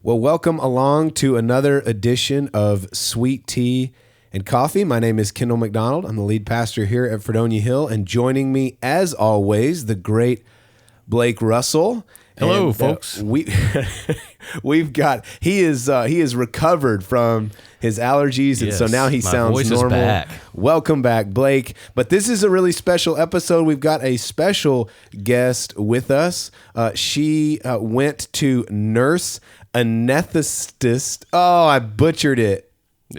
Well, welcome along to another edition of Sweet Tea and Coffee. My name is Kendall McDonald. I'm the lead pastor here at Fredonia Hill, and joining me, as always, the great Blake Russell. Hello, and, folks. We've got he is recovered from his allergies, and so now he sounds voice normal. Is back. Welcome back, Blake. But this is a really special episode. We've got a special guest with us. She went to nurse anesthetist. Oh, I butchered it.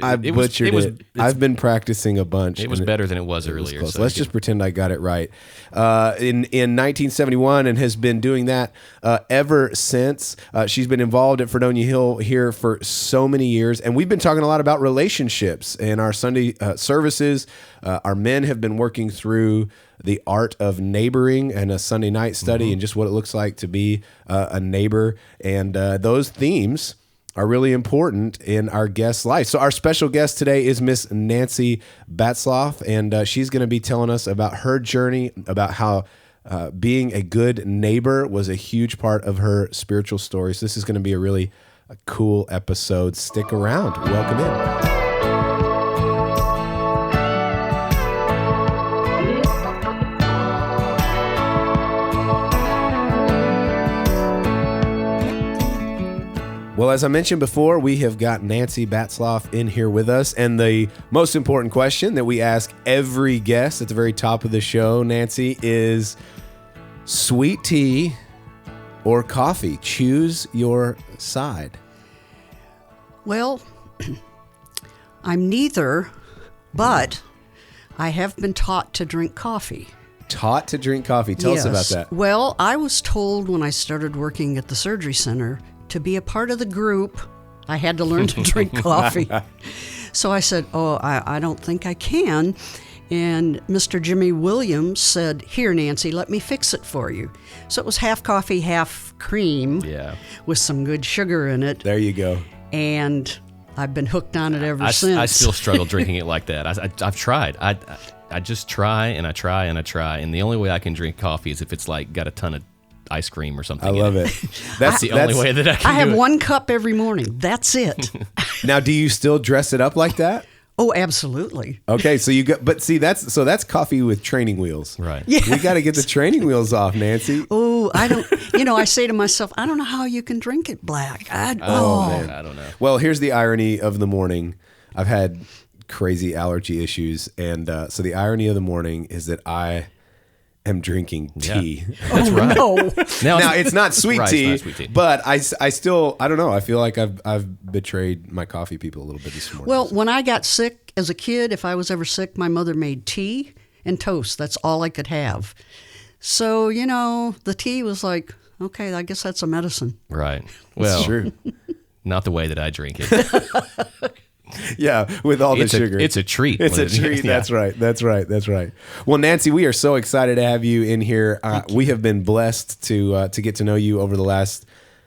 I've been practicing a bunch. It was better than it was earlier. So let's just pretend I got it right. In 1971, and has been doing that ever since. She's been involved at Fredonia Hill here for so many years, and we've been talking a lot about relationships in our Sunday services. Our men have been working through the art of neighboring and a Sunday night study, and just what it looks like to be a neighbor, and those themes are really important in our guest's life. So our special guest today is Miss Nancy Batzloff, and she's going to be telling us about her journey, about how being a good neighbor was a huge part of her spiritual story. So this is going to be a really cool episode. Stick around. Welcome in. Well, as I mentioned before, we have got Nancy Batzloff in here with us. And the most important question that we ask every guest at the very top of the show, Nancy, is sweet tea or coffee? Choose your side. Well, I'm neither, but I have been taught to drink coffee. Taught to drink coffee. Tell us about that. Well, I was told when I started working at the surgery center to be a part of the group, I had to learn to drink coffee. So I said, I don't think I can. And Mr. Jimmy Williams said, here, Nancy, let me fix it for you. So it was half coffee, half cream, with some good sugar in it. There you go. And I've been hooked on it ever since. I still struggle drinking it like that. I've tried. I just try and I try and I try. And the only way I can drink coffee is if it's like got a ton of ice cream or something. I love it. That's the only way that I can I have do it. 1 cup every morning. That's it. Now, do you still dress it up like that? Oh, absolutely. Okay, so you got, but see, that's coffee with training wheels. Right. Yeah. We got to get the training wheels off, Nancy. Oh, I don't, I say to myself, I don't know how you can drink it black. Man. I don't know. Well, here's the irony of the morning. I've had crazy allergy issues, and so the irony of the morning is that I am drinking tea. Yeah. That's right. No. Now it's not sweet Right, tea, it's not sweet tea. but I still, I don't know. I feel like I've betrayed my coffee people a little bit this morning. Well, when I got sick as a kid, if I was ever sick, my mother made tea and toast. That's all I could have. So, the tea was like, okay, I guess that's a medicine. Right. Well, it's true. Not the way that I drink it. Yeah, with all the sugar. It's a treat. It's a treat. Yeah. That's right. Well, Nancy, we are so excited to have you in here. We have been blessed to get to know you over the last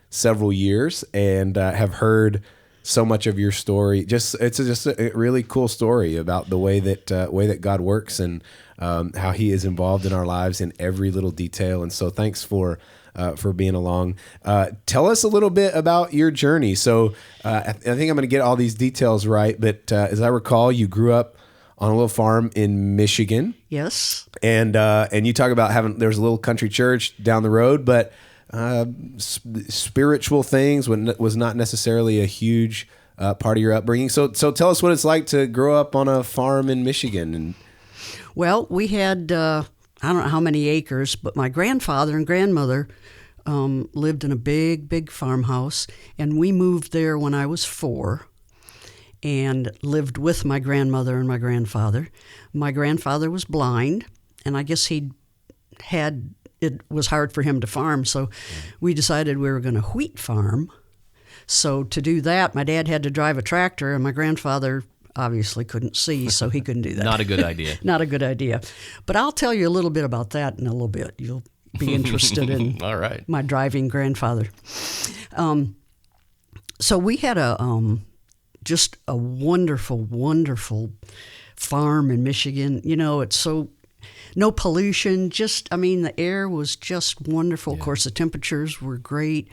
several years, and have heard so much of your story. It's just a really cool story about the way that God works, and how He is involved in our lives in every little detail. And so, thanks for being along. Tell us a little bit about your journey. So I think I'm going to get all these details right, but as I recall, you grew up on a little farm in Michigan. Yes. And you talk about there's a little country church down the road, but spiritual things was not necessarily a huge part of your upbringing. So tell us what it's like to grow up on a farm in Michigan. Well, we had, I don't know how many acres, but my grandfather and grandmother lived in a big, big farmhouse, and we moved there when I was 4 and lived with my grandmother and my grandfather. My grandfather was blind, and I guess it was hard for him to farm, so we decided we were going to wheat farm. So to do that, my dad had to drive a tractor, and my grandfather obviously couldn't see, so he couldn't do that. Not a good idea. Not a good idea. But I'll tell you a little bit about that in a little bit. You'll be interested in All right. my driving grandfather. So we had just a wonderful, wonderful farm in Michigan. It's so no pollution. The air was just wonderful. Yeah. Of course, the temperatures were great.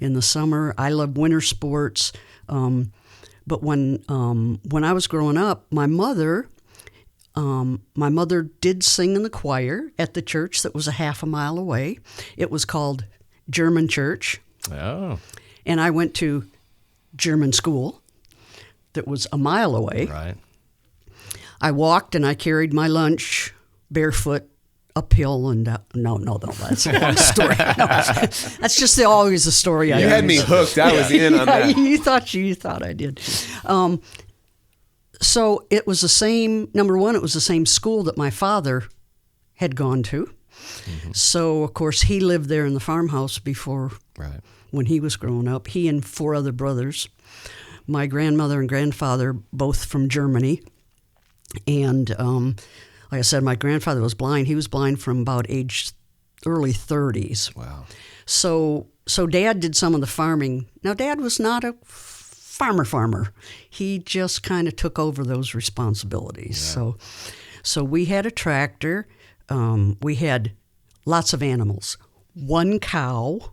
in the summer. I love winter sports. But when I was growing up, my mother did sing in the choir at the church that was a half a mile away. It was called German Church. Oh. And I went to German school that was a mile away. Right. I walked and I carried my lunch barefoot uphill and down. No, that's a long story. No, that's just always the story I You had me use. hooked. I was in on that. You thought I did. So it was the same, number one, it was the same school that my father had gone to. Mm-hmm. So, of course, he lived there in the farmhouse before, Right. when he was growing up. He and 4 other brothers. My grandmother and grandfather, both from Germany. And like I said, my grandfather was blind. He was blind from about early 30s. Wow. So Dad did some of the farming. Now, Dad was not a farmer. He just kind of took over those responsibilities. Yeah. So we had a tractor. We had lots of animals. 1 cow,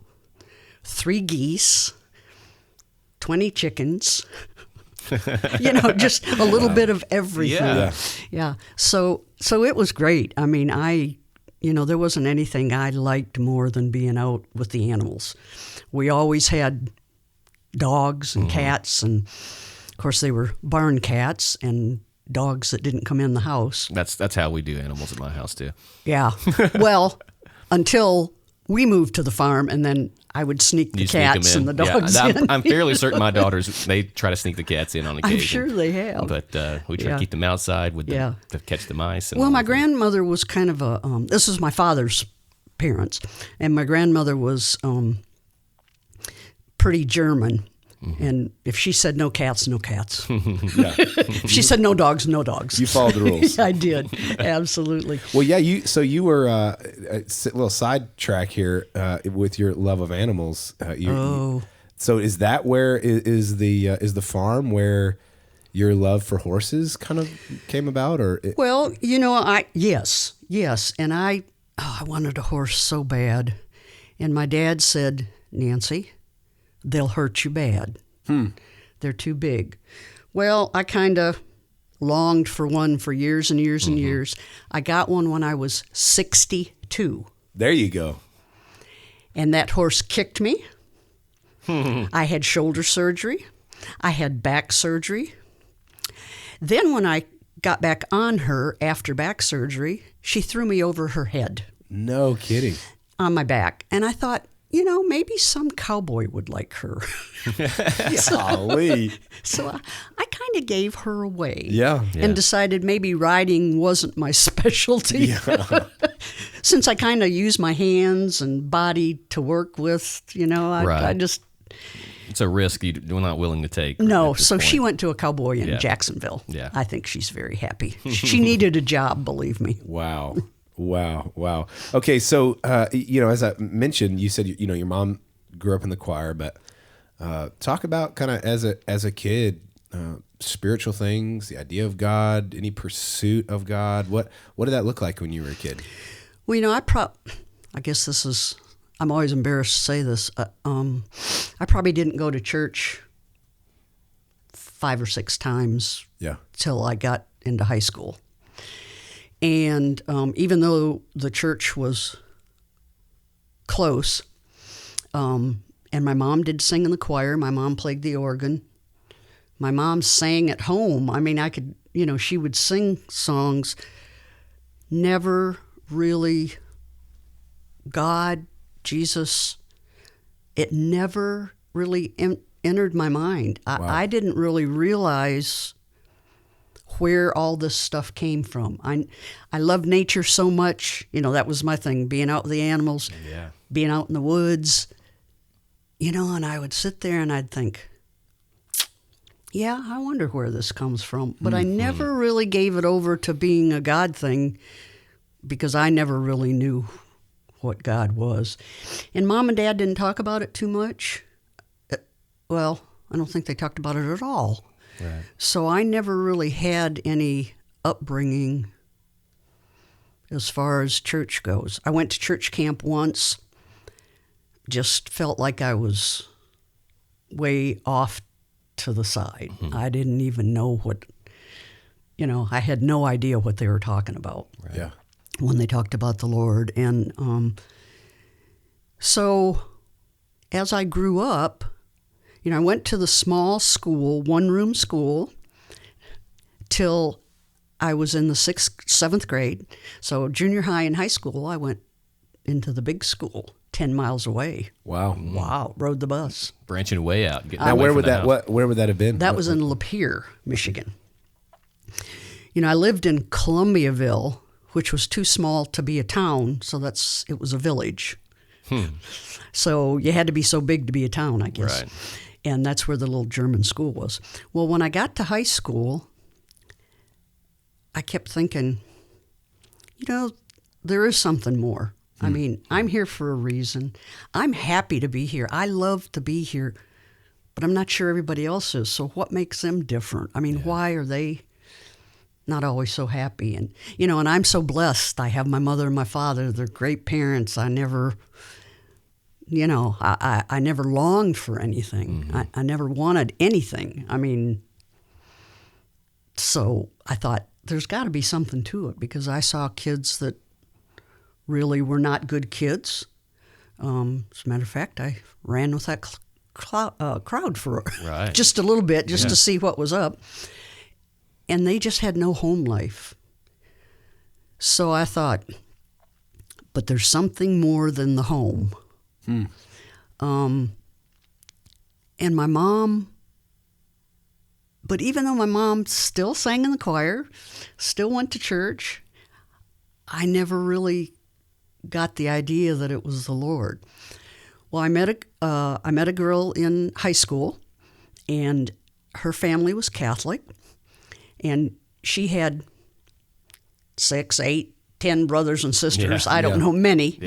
3 geese, 20 chickens. Just a little bit of everything. Yeah. So it was great. I mean, there wasn't anything I liked more than being out with the animals. We always had dogs and cats, and of course they were barn cats and dogs that didn't come in the house. That's how we do animals at my house too. Yeah. Well, until we moved to the farm, and then I would sneak the cats and the dogs in. I'm fairly certain my daughters, they try to sneak the cats in on occasion. I'm sure they have. But we try to keep them outside to catch the mice. And well, my grandmother was kind of a, this is my father's parents, and my grandmother was pretty German. Mm-hmm. And if she said no cats, no cats. If she said no dogs, no dogs. You followed the rules. I did. Absolutely. Well, yeah, you were a little sidetrack here with your love of animals. So is that where is the farm where your love for horses kind of came about, or? Well, yes, and I wanted a horse so bad, and my dad said, Nancy, they'll hurt you bad. They're too big. Well, I kind of longed for one for years and years and years. I got one when I was 62. There you go. And that horse kicked me. I had shoulder surgery. I had back surgery. Then when I got back on her after back surgery, she threw me over her head. No kidding. On my back. And I thought, maybe some cowboy would like her. Golly. So I kind of gave her away. Yeah. And decided maybe riding wasn't my specialty. Yeah. Since I kind of use my hands and body to work with, I just... It's a risk you're not willing to take. No, so she went to a cowboy in Jacksonville. Yeah. I think she's very happy. She needed a job, believe me. Wow. Okay, so as I mentioned, you said your mom grew up in the choir, but talk about kind of as a kid, spiritual things, the idea of God, any pursuit of God. What did that look like when you were a kid? Well, I guess this is. I'm always embarrassed to say this. I probably didn't go to church 5 or 6 times. Till I got into high school. And even though the church was close, and my mom did sing in the choir, my mom played the organ, my mom sang at home. I mean, I could, she would sing songs, never really God, Jesus, it never really entered my mind. Wow. I didn't really realize where all this stuff came from. I love nature so much. That was my thing, being out with the animals, being out in the woods, and I would sit there and I'd think, I wonder where this comes from. But I never really gave it over to being a God thing because I never really knew what God was. And Mom and Dad didn't talk about it too much. Well, I don't think they talked about it at all. Right. So I never really had any upbringing as far as church goes. I went to church camp once, just felt like I was way off to the side. I didn't even know what, I had no idea what they were talking about. Right. Yeah. When they talked about the Lord. And so as I grew up, I went to the small school, one-room school, till I was in the 7th grade. So junior high and high school, I went into the big school, 10 miles away. Wow. Wow, rode the bus. Branching way out. Getting Now, away where from would the that house. where would that have been? That was in Lapeer, Michigan. I lived in Columbiaville, which was too small to be a town, so it was a village. So you had to be so big to be a town, I guess. Right. And that's where the little German school was. Well, when I got to high school, I kept thinking, there is something more. I mean, I'm here for a reason. I'm happy to be here. I love to be here, but I'm not sure everybody else is. So what makes them different? I mean, why are they not always so happy? And, and I'm so blessed. I have my mother and my father. They're great parents. I never, I never longed for anything. I never wanted anything. I mean, so I thought there's got to be something to it, because I saw kids that really were not good kids. As a matter of fact, I ran with that crowd for Right. just a little bit, just to see what was up. And they just had no home life. So I thought, but there's something more than the home. And my mom, but even though my mom still sang in the choir, still went to church, I never really got the idea that it was the Lord. Well, I met a girl in high school, and her family was Catholic, and she had 6, 8, 10 brothers and sisters. Yeah, I don't know, many.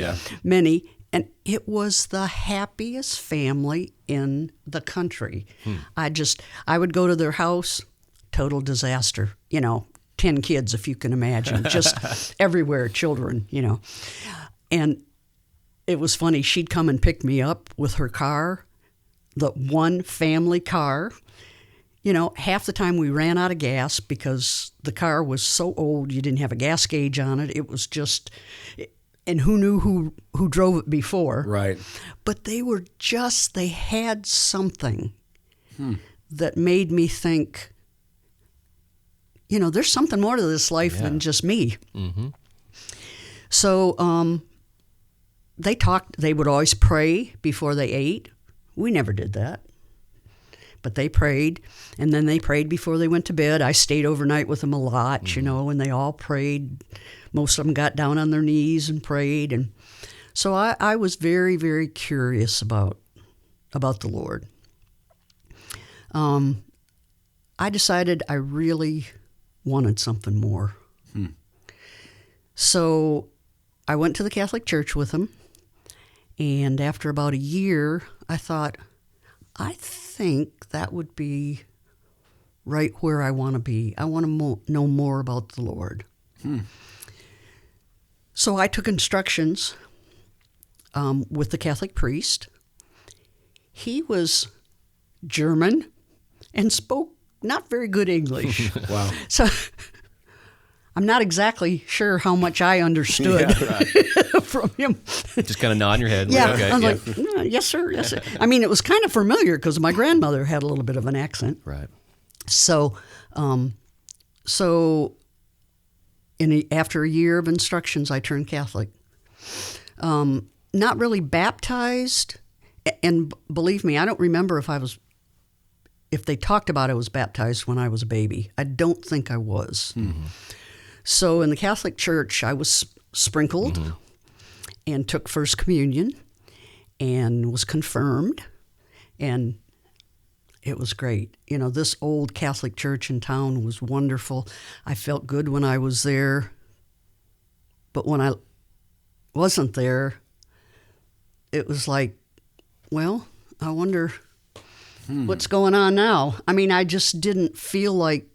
And it was the happiest family in the country. I would go to their house, total disaster. 10 kids, if you can imagine, just everywhere, children, And it was funny. She'd come and pick me up with her car, the one family car. Half the time we ran out of gas because the car was so old, you didn't have a gas gauge on it. It was just, and who knew who drove it before? Right. But they had something that made me think, there's something more to this life than just me. So they would always pray before they ate. We never did that. But they prayed, and then they prayed before they went to bed. I stayed overnight with them a lot, and they all prayed. Most of them got down on their knees and prayed. And so I was very, very curious about the Lord. I decided I really wanted something more. So I went to the Catholic Church with them, and after about a year, I thought, I think that would be right where I want to be. I want to know more about the Lord. So I took instructions with the Catholic priest. He was German and spoke not very good English. Wow. So I'm not exactly sure how much I understood from him. Just kind of nodding your head. Yeah, Like, okay, I was like, yes, sir, yes, sir. I mean, it was kind of familiar because my grandmother had a little bit of an accent. Right. So, after a year of instructions, I turned Catholic. Not really baptized, and believe me, I don't remember if they talked about I was baptized when I was a baby. I don't think I was. So in the Catholic Church, I was sprinkled and took First Communion and was confirmed, and it was great. This old Catholic church in town was wonderful. I felt good when I was there, but when I wasn't there, it was like, well, I wonder what's going on now. I mean, I just didn't feel like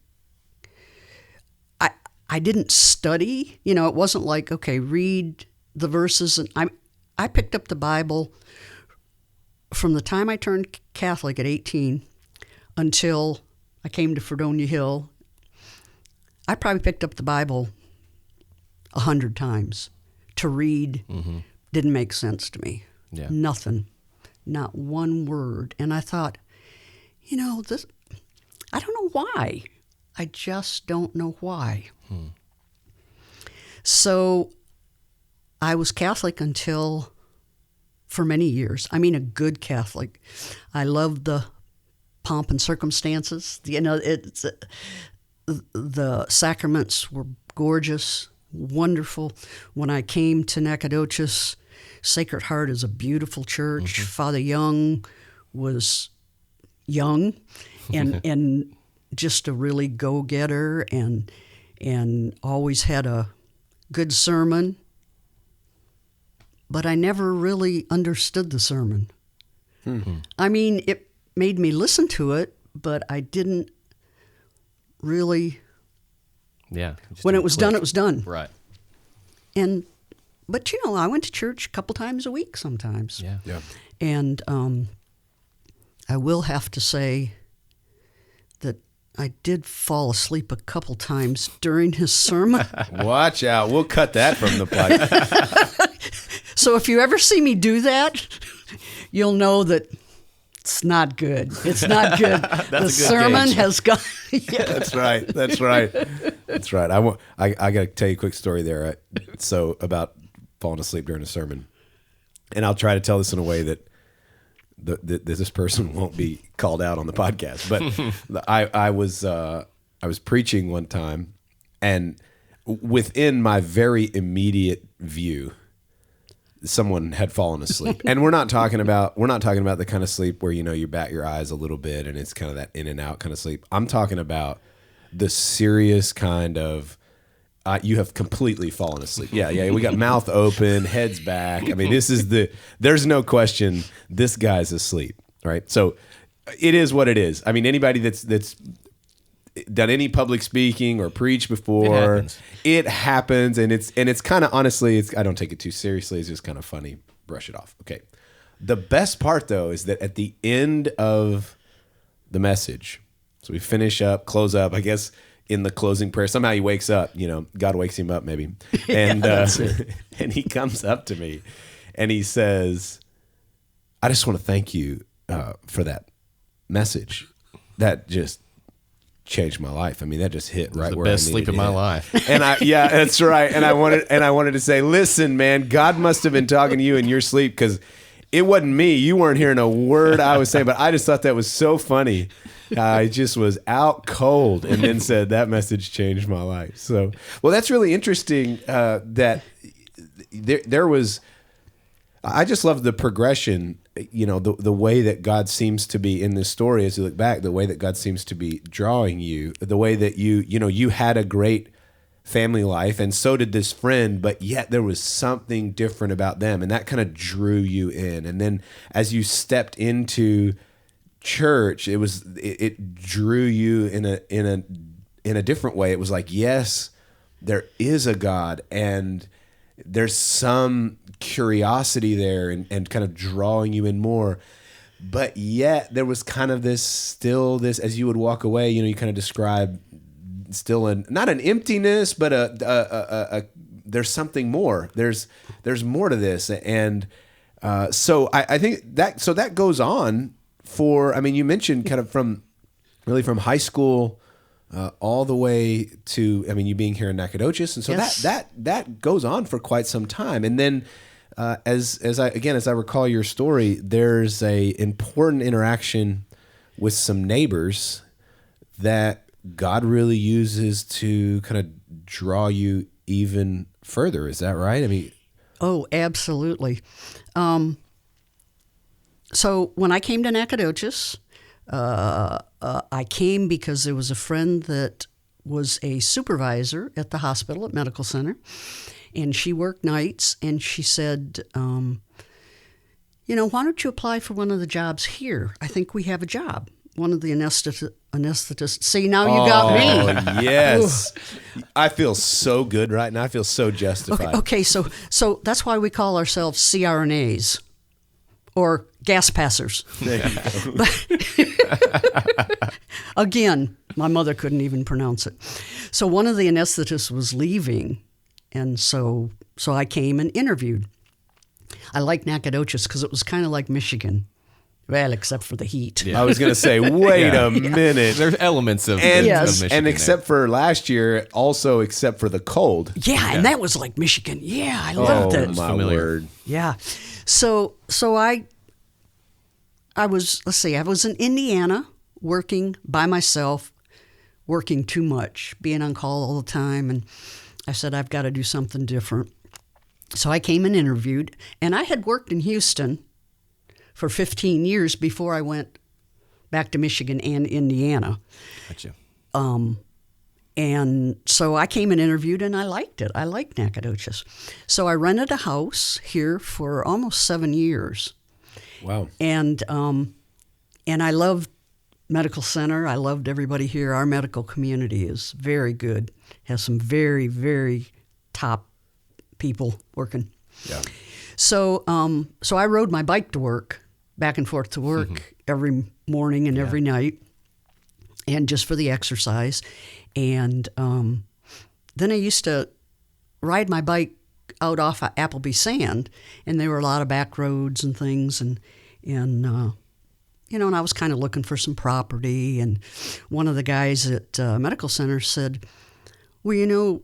I didn't study. It wasn't like, okay, read the verses. And I picked up the Bible from the time I turned Catholic at 18 until I came to Fredonia Hill, I probably picked up the Bible 100 times. To read didn't make sense to me. Yeah. Nothing. Not one word. And I thought, this, I don't know why. I just don't know why. So I was Catholic until, for many years, I mean a good Catholic. I loved the pomp and circumstances. The sacraments were gorgeous, wonderful. When I came to Nacogdoches, Sacred Heart is a beautiful church. Father Young was young and just a really go-getter and always had a good sermon. But I never really understood the sermon. I mean, it made me listen to it, but I didn't really. Yeah. When it was done, it was done. Right. But I went to church a couple times a week sometimes. Yeah. Yeah. And I will have to say that I did fall asleep a couple times during his sermon. Watch out. We'll cut that from the podcast. So if you ever see me do that, you'll know that it's not good. It's not good. The sermon gauge. has gone. Yeah. That's right. That's right. I got to tell you a quick story there. So about falling asleep during a sermon, and I'll try to tell this in a way that this person won't be called out on the podcast. But I was preaching one time, and within my very immediate view, someone had fallen asleep. And we're not talking about the kind of sleep where you bat your eyes a little bit and it's kind of that in and out kind of sleep. I'm talking about the serious kind of you have completely fallen asleep. Yeah. We got mouth open, heads back. I mean, there's no question this guy's asleep, right? So it is what it is. I mean, anybody that's done any public speaking or preached before, it happens, and it's kind of, honestly, I don't take it too seriously. It's just kind of funny. Brush it off. Okay. The best part though is that at the end of the message, so we close up, I guess, in the closing prayer, somehow he wakes up, God wakes him up maybe. And, and he comes up to me and he says, I just want to thank you for that message. That just changed my life. I mean, that just hit right where I needed the best sleep in my life. And that's right. And I wanted to say, listen, man, God must have been talking to you in your sleep, because it wasn't me. You weren't hearing a word I was saying, but I just thought that was so funny. I just was out cold, and then said that message changed my life. So, well, that's really interesting. That there was. I just love the progression. The way that God seems to be in this story, as you look back, the way that God seems to be drawing you, the way that you had a great family life, and so did this friend, but yet there was something different about them, and that kind of drew you in. And then as you stepped into church, it drew you in a different way. It was like, yes, there is a God, and there's some curiosity there and kind of drawing you in more. But yet there was kind of this, as you would walk away, you kind of describe still not an emptiness, but a there's something more. There's more to this. And so I think that goes on for, I mean, you mentioned kind of from high school all the way to, I mean, you being here in Nacogdoches, and so yes. that goes on for quite some time. And then as I recall your story, there's a important interaction with some neighbors that God really uses to kind of draw you even further. Is that right? I mean, oh, absolutely. So when I came to Nacogdoches, I came because there was a friend that was a supervisor at the hospital at Medical Center, and she worked nights, and she said, why don't you apply for one of the jobs here? I think we have a job. One of the anesthetists. See, now you got me. Oh, yes. I feel so good right now. I feel so justified. Okay, so that's why we call ourselves CRNAs. or gas passers. There you go. Again, my mother couldn't even pronounce it. So one of the anesthetists was leaving, and so I came and interviewed. I liked Nacogdoches because it was kind of like Michigan. Well, except for the heat. I was going to say, wait a minute. There's elements of, And, of Michigan and there. except for last year, also except for the cold. Yeah, and that was like Michigan. Yeah, I loved it. My familiar. word. Yeah. So I was, let's see, I was in Indiana working by myself, working too much, being on call all the time. And I said, I've got to do something different. So I came and interviewed, and I had worked in Houston for 15 years before I went back to Michigan and Indiana. Gotcha. And so I came and interviewed, and I liked it. I liked Nacogdoches. So I rented a house here for almost 7 years. Wow. And I loved medical center. I loved everybody here. Our medical community is very good. Has some very, very top people working. Yeah. So I rode my bike to work, back and forth to work every morning and every night, and just for the exercise. And then I used to ride my bike out off of Appleby Sand, and there were a lot of back roads and things, and I was kind of looking for some property. And one of the guys at medical center said, well,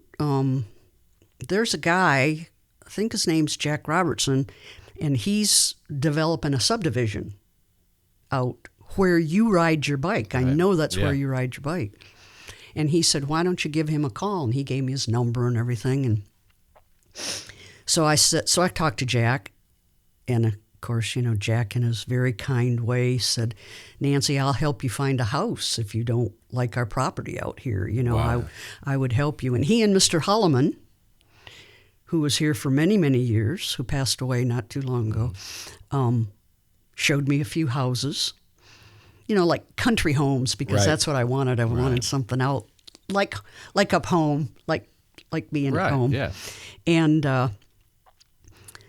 there's a guy, I think his name's Jack Robertson, and he's developing a subdivision out where you ride your bike. I know that's where you ride your bike. And he said, why don't you give him a call? And he gave me his number and everything. And so I talked to Jack, and of course, Jack in his very kind way said, Nancy, I'll help you find a house if you don't like our property out here. Wow. I would help you. And he and Mr. Holloman, who was here for many, many years, who passed away not too long ago, showed me a few houses, like country homes, because that's what I wanted. I wanted something out, like up home, like being at home. Yeah. And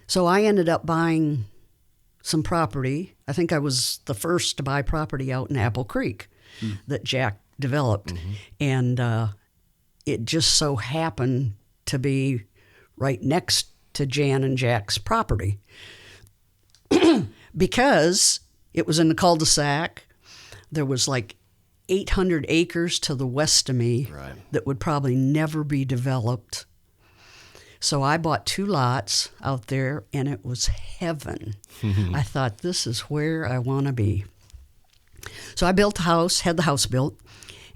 so I ended up buying some property. I think I was the first to buy property out in Apple Creek that Jack developed. And it just so happened to be right next to Jan and Jack's property because it was in the cul-de-sac. There was like 800 acres to the west of me that would probably never be developed. So I bought 2 lots out there, and it was heaven. I thought, this is where I want to be. So I built the house, had the house built,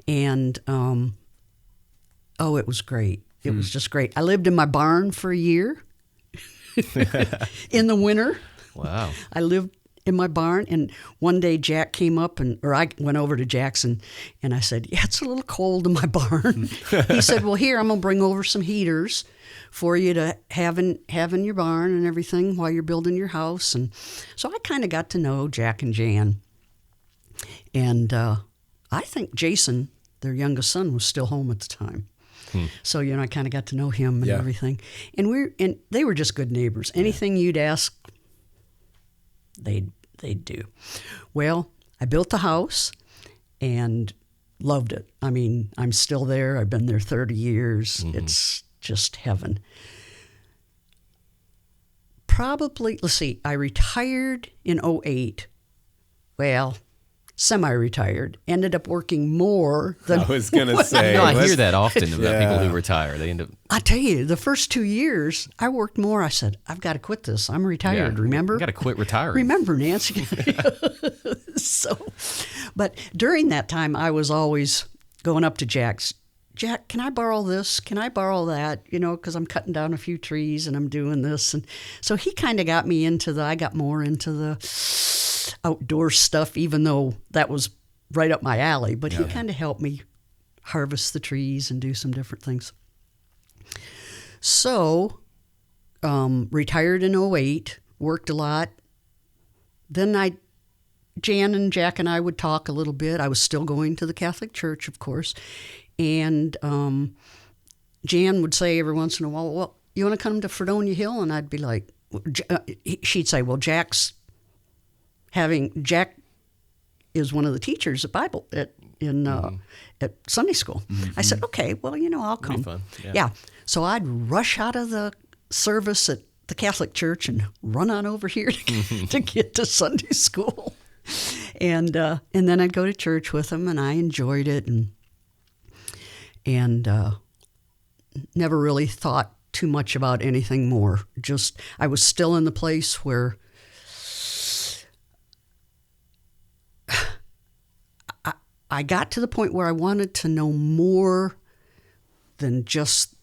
and it was great. It was just great. I lived in my barn for a year in the winter. Wow. I lived in my barn, and one day Jack came up, or I went over to Jackson, and I said, yeah, it's a little cold in my barn. He said, well, here, I'm going to bring over some heaters for you to have in your barn and everything while you're building your house. And so I kind of got to know Jack and Jan. And I think Jason, their youngest son, was still home at the time. So, I kind of got to know him and everything. And they were just good neighbors. Anything you'd ask, they'd do. Well, I built the house and loved it. I mean, I'm still there. I've been there 30 years. It's just heaven. Probably, let's see, I retired in 2008. Well, semi-retired, ended up working more than... I was going to say. I hear that often about people who retire. They end up... I tell you, the first 2 years, I worked more. I said, I've got to quit this. I'm retired, remember? You got to quit retiring. Remember, Nancy. But during that time, I was always going up to Jack, can I borrow this? Can I borrow that? Because I'm cutting down a few trees and I'm doing this. And so he kind of got me I got more into the outdoor stuff, even though that was right up my alley. But he kind of helped me harvest the trees and do some different things. So, retired in 2008, worked a lot. Then Jan and Jack and I would talk a little bit. I was still going to the Catholic Church, of course. And Jan would say every once in a while, well, you want to come to Fredonia Hill? And I'd be like, she'd say, well, Jack's having Jack is one of the teachers at Bible at Sunday school. I said, okay, well, I'll come. Be fun. Yeah. So I'd rush out of the service at the Catholic Church and run on over here to get to Sunday school. And then I'd go to church with him, and I enjoyed it, and never really thought too much about anything more. Just I was still in the place where I got to the point where I wanted to know more than just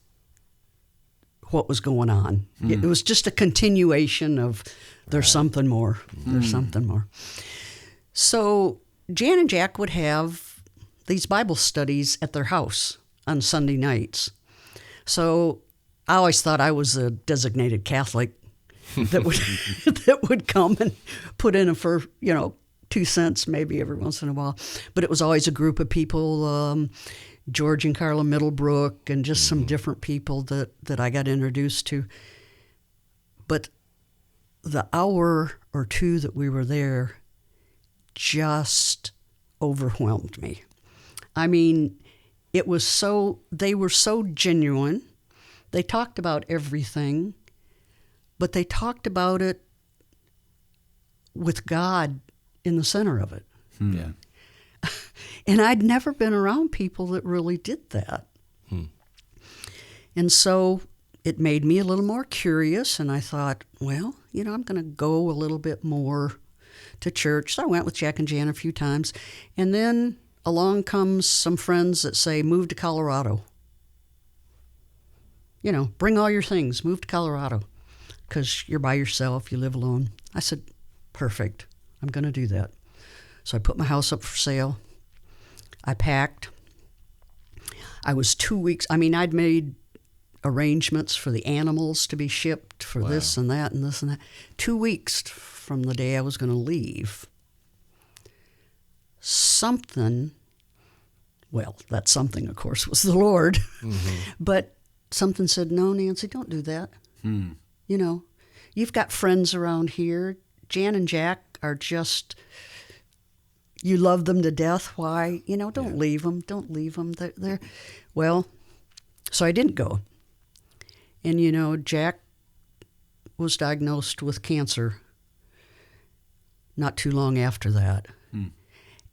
what was going on. It was just a continuation of there's something more. There's something more. So Jan and Jack would have these Bible studies at their house on Sunday nights. So I always thought I was a designated Catholic that would that would come and put in for 2 cents maybe every once in a while. But it was always a group of people, George and Carla Middlebrook, and just some different people that I got introduced to. But the hour or two that we were there just overwhelmed me. I mean, they were so genuine. They talked about everything, but they talked about it with God in the center of it. Yeah. And I'd never been around people that really did that. And so it made me a little more curious, and I thought, well, I'm going to go a little bit more to church. So I went with Jack and Jan a few times, and then along comes some friends that say, move to Colorado. Bring all your things, move to Colorado, because you're by yourself, you live alone. I said, perfect, I'm going to do that. So I put my house up for sale. I packed. I was 2 weeks, I'd made arrangements for the animals to be shipped for this and that and this and that. 2 weeks from the day I was going to leave. That something, of course, was the Lord. But something said, no, Nancy, don't do that. You've got friends around here. Jan and Jack are just, you love them to death. Why? Don't leave them. Don't leave them. They're so I didn't go. And, Jack was diagnosed with cancer not too long after that.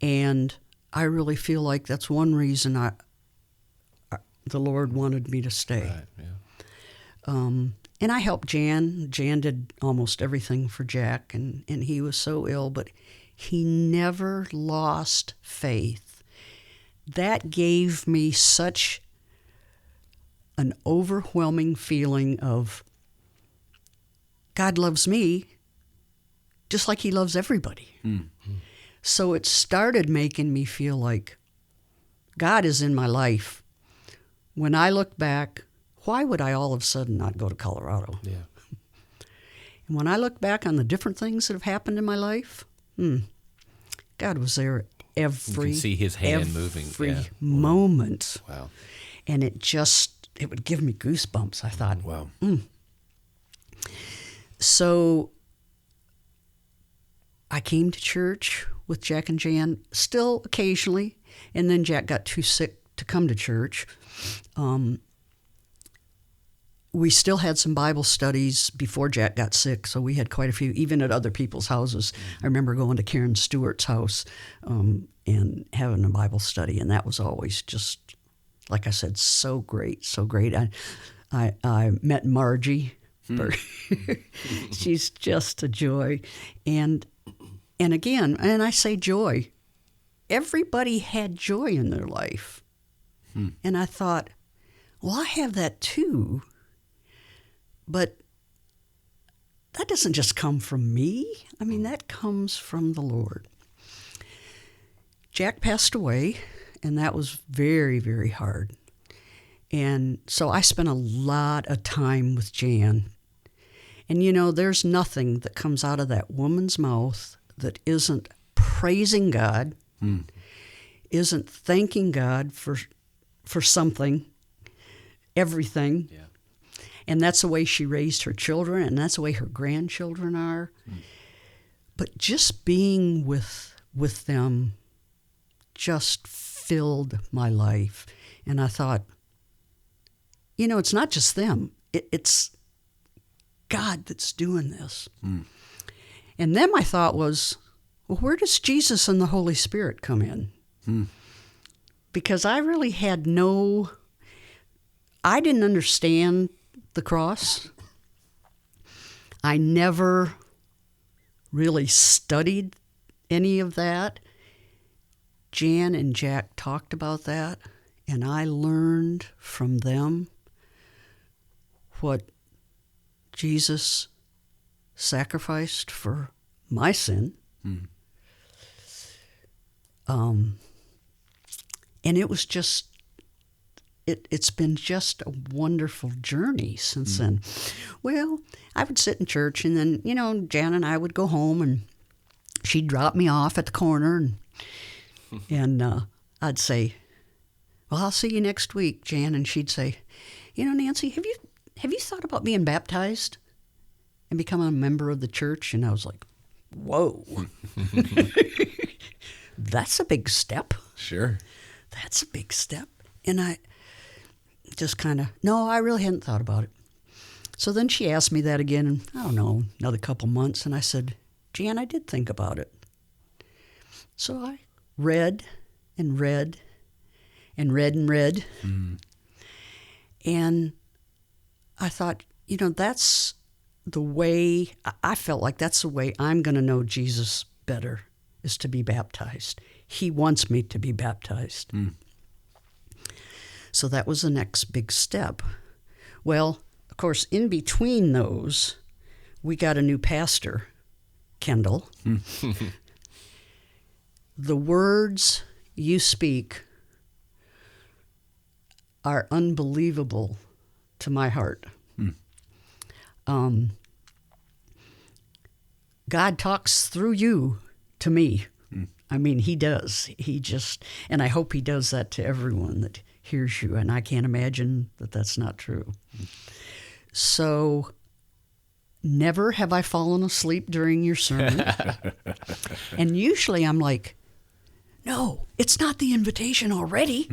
And I really feel like that's one reason the Lord wanted me to stay. Right, yeah. And I helped Jan. Jan did almost everything for Jack, and he was so ill, but he never lost faith. That gave me such an overwhelming feeling of God loves me just like he loves everybody. So it started making me feel like God is in my life. When I look back, why would I all of a sudden not go to Colorado? Yeah. And when I look back on the different things that have happened in my life, God was there every You can see his hand moving. Every moment. Wow. And it would give me goosebumps. I thought, Wow. So I came to church with Jack and Jan, still occasionally, and then Jack got too sick to come to church. We still had some Bible studies before Jack got sick, so we had quite a few, even at other people's houses. I remember going to Karen Stewart's house and having a Bible study, and that was always just, like I said, so great, so great. I met Margie. She's just a joy. And again, and I say joy, everybody had joy in their life. And I thought, well, I have that too. But that doesn't just come from me. That comes from the Lord. Jack passed away, and that was very, very hard. And so I spent a lot of time with Jan. And, there's nothing that comes out of that woman's mouth that isn't praising God, isn't thanking God for something, everything. Yeah. And that's the way she raised her children, and that's the way her grandchildren are. But just being with them just filled my life. And I thought, it's not just them. It's God that's doing this. And then my thought was, well, where does Jesus and the Holy Spirit come in? Because I really had I didn't understand the cross. I never really studied any of that. Jan and Jack talked about that, and I learned from them what Jesus sacrificed for my sin. And it was just, it's been just a wonderful journey since then. Well, I would sit in church, and then, Jan and I would go home, and she'd drop me off at the corner, and I'd say, well, I'll see you next week, Jan. And she'd say, Nancy, have you thought about being baptized and becoming a member of the church? And I was like, whoa, that's a big step. Sure. That's a big step. And I just no, I really hadn't thought about it. So then she asked me that again in, I don't know, another couple months. And I said, Jan, I did think about it. So I read and read and read and read. And I thought, that's the way, I felt like that's the way I'm going to know Jesus better, is to be baptized. He wants me to be baptized. So that was the next big step. Well, of course, in between those, we got a new pastor, Kendall. The words you speak are unbelievable to my heart. God talks through you to me. I mean, he does. And I hope he does that to everyone that hears you. And I can't imagine that that's not true. So never have I fallen asleep during your sermon. And usually I'm like, no, it's not the invitation already.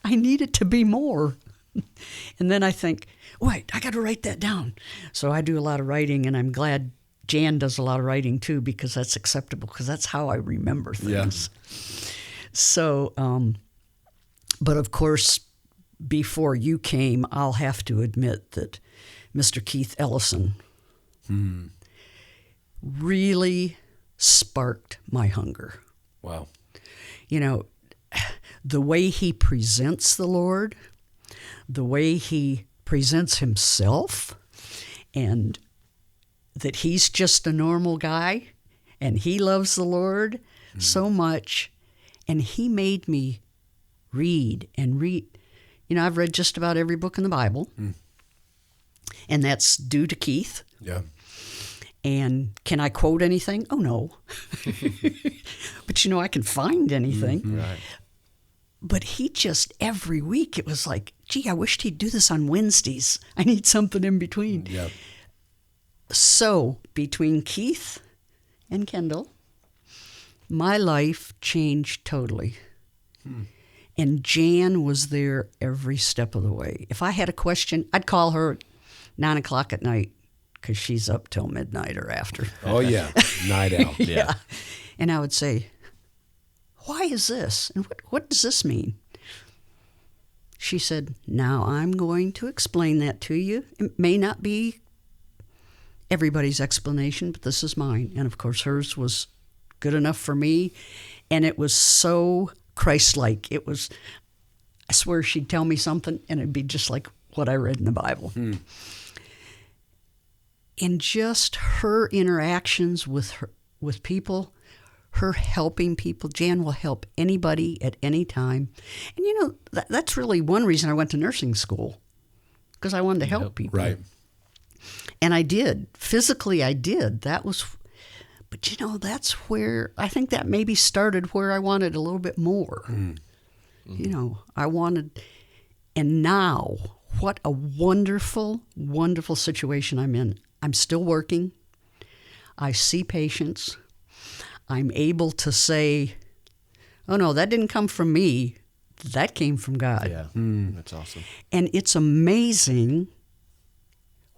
I need it to be more. And then I think, wait, I got to write that down. So I do a lot of writing, and I'm glad Jan does a lot of writing too, because that's acceptable, because that's how I remember things. Yeah. So, but of course, before you came, I'll have to admit that Mr. Keith Ellison really sparked my hunger. Wow. The way he presents the Lord, the way he presents himself, and that he's just a normal guy, and he loves the Lord so much, and he made me read and read. I've read just about every book in the Bible, and that's due to Keith. Yeah. And can I quote anything? Oh, no. But, I can find anything. Right. But he just, every week, it was like, gee, I wished he'd do this on Wednesdays. I need something in between. Yep. So, between Keith and Kendall, my life changed totally. And Jan was there every step of the way. If I had a question, I'd call her at 9 o'clock at night, because she's up till midnight or after. Oh, yeah. Night out. Yeah. And I would say, why is this? And what does this mean? She said, now I'm going to explain that to you. It may not be everybody's explanation, but this is mine. And of course, hers was good enough for me. And it was so Christ-like. It was, I swear she'd tell me something and it'd be just like what I read in the Bible. And just her interactions with people, her helping people. Jan will help anybody at any time. And that's really one reason I went to nursing school, because I wanted to help people. Right. And I did. Physically, I did. That was, but that's where, I think that maybe started where I wanted a little bit more. I wanted, and now, what a wonderful, wonderful situation I'm in. I'm still working. I see patients. I'm able to say, oh no, that didn't come from me. That came from God. Yeah, that's awesome. And it's amazing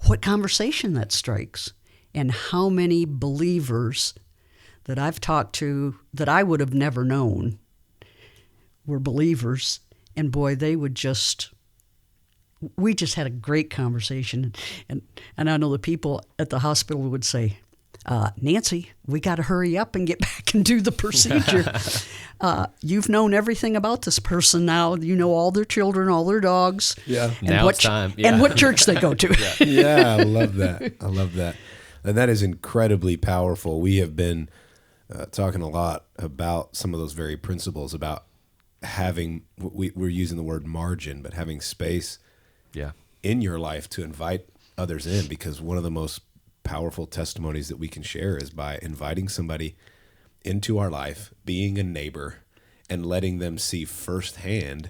what conversation that strikes and how many believers that I've talked to that I would have never known were believers. And boy, we just had a great conversation. And I know the people at the hospital would say, Nancy, we got to hurry up and get back and do the procedure. You've known everything about this person now. You know all their children, all their dogs. Yeah. And Now what it's time. Yeah. And what church they go to. Yeah, I love that. I love that. And that is incredibly powerful. We have been talking a lot about some of those very principles about having, we're using the word margin, but having space in your life to invite others in, because one of the most powerful testimonies that we can share is by inviting somebody into our life, being a neighbor, and letting them see firsthand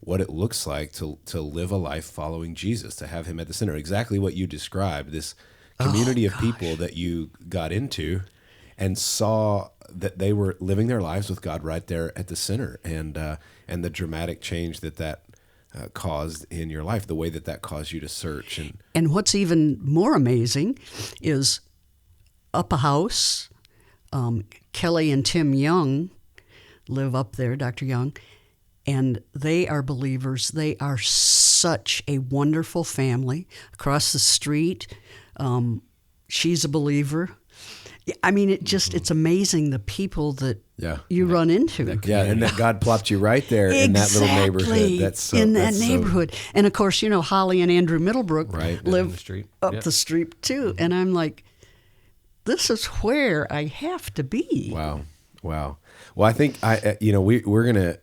what it looks like to live a life following Jesus, to have him at the center. Exactly what you described, this community of people that you got into and saw that they were living their lives with God right there at the center, and the dramatic change that caused in your life, the way that caused you to search. And what's even more amazing is up a house, Kelly and Tim Young live up there, Dr. Young, and they are believers. They are such a wonderful family. Across the street, she's a believer. I mean, it's amazing the people that you run into. And that God plopped you right there in that little neighborhood. In that neighborhood. And of course, Holly and Andrew Middlebrook live up the street too. And I'm like, this is where I have to be. Wow. Well, I think we're going to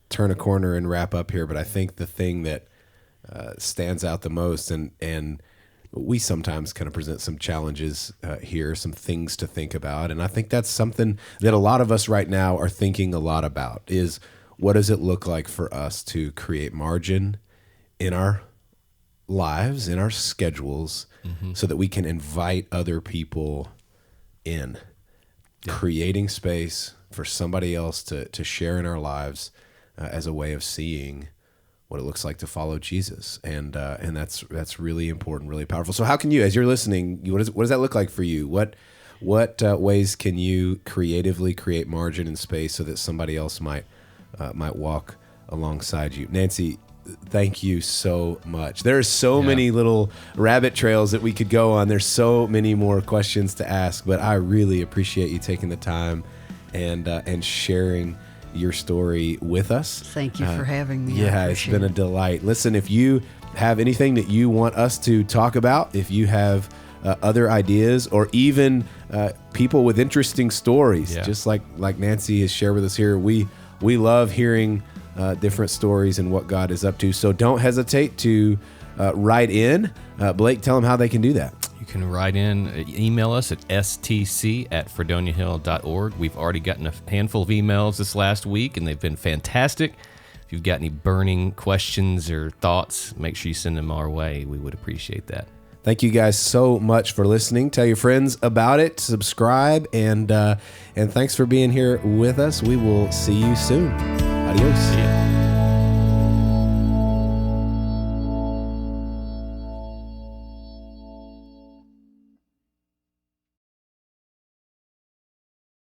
turn a corner and wrap up here, but I think the thing that stands out the most, and we sometimes kind of present some challenges here, some things to think about. And I think that's something that a lot of us right now are thinking a lot about, is what does it look like for us to create margin in our lives, in our schedules, so that we can invite other people in, creating space for somebody else to share in our lives as a way of seeing what it looks like to follow Jesus, and that's really important, really powerful. So, how can you, as you're listening, what does that look like for you? What ways can you creatively create margin and space so that somebody else might walk alongside you? Nancy, thank you so much. There's so many little rabbit trails that we could go on. There's so many more questions to ask, but I really appreciate you taking the time and sharing your story with us. Thank you for having me. Yeah, it's been a delight. Listen, if you have anything that you want us to talk about, if you have other ideas, or even people with interesting stories, just like Nancy has shared with us here, we love hearing different stories and what God is up to. So don't hesitate to write in. Blake, tell them how they can do that. You can write in, email us at stc@fredoniahill.org. We've already gotten a handful of emails this last week, and they've been fantastic. If you've got any burning questions or thoughts, make sure you send them our way. We would appreciate that. Thank you guys so much for listening. Tell your friends about it, subscribe, and thanks for being here with us. We will see you soon. Adios. See ya.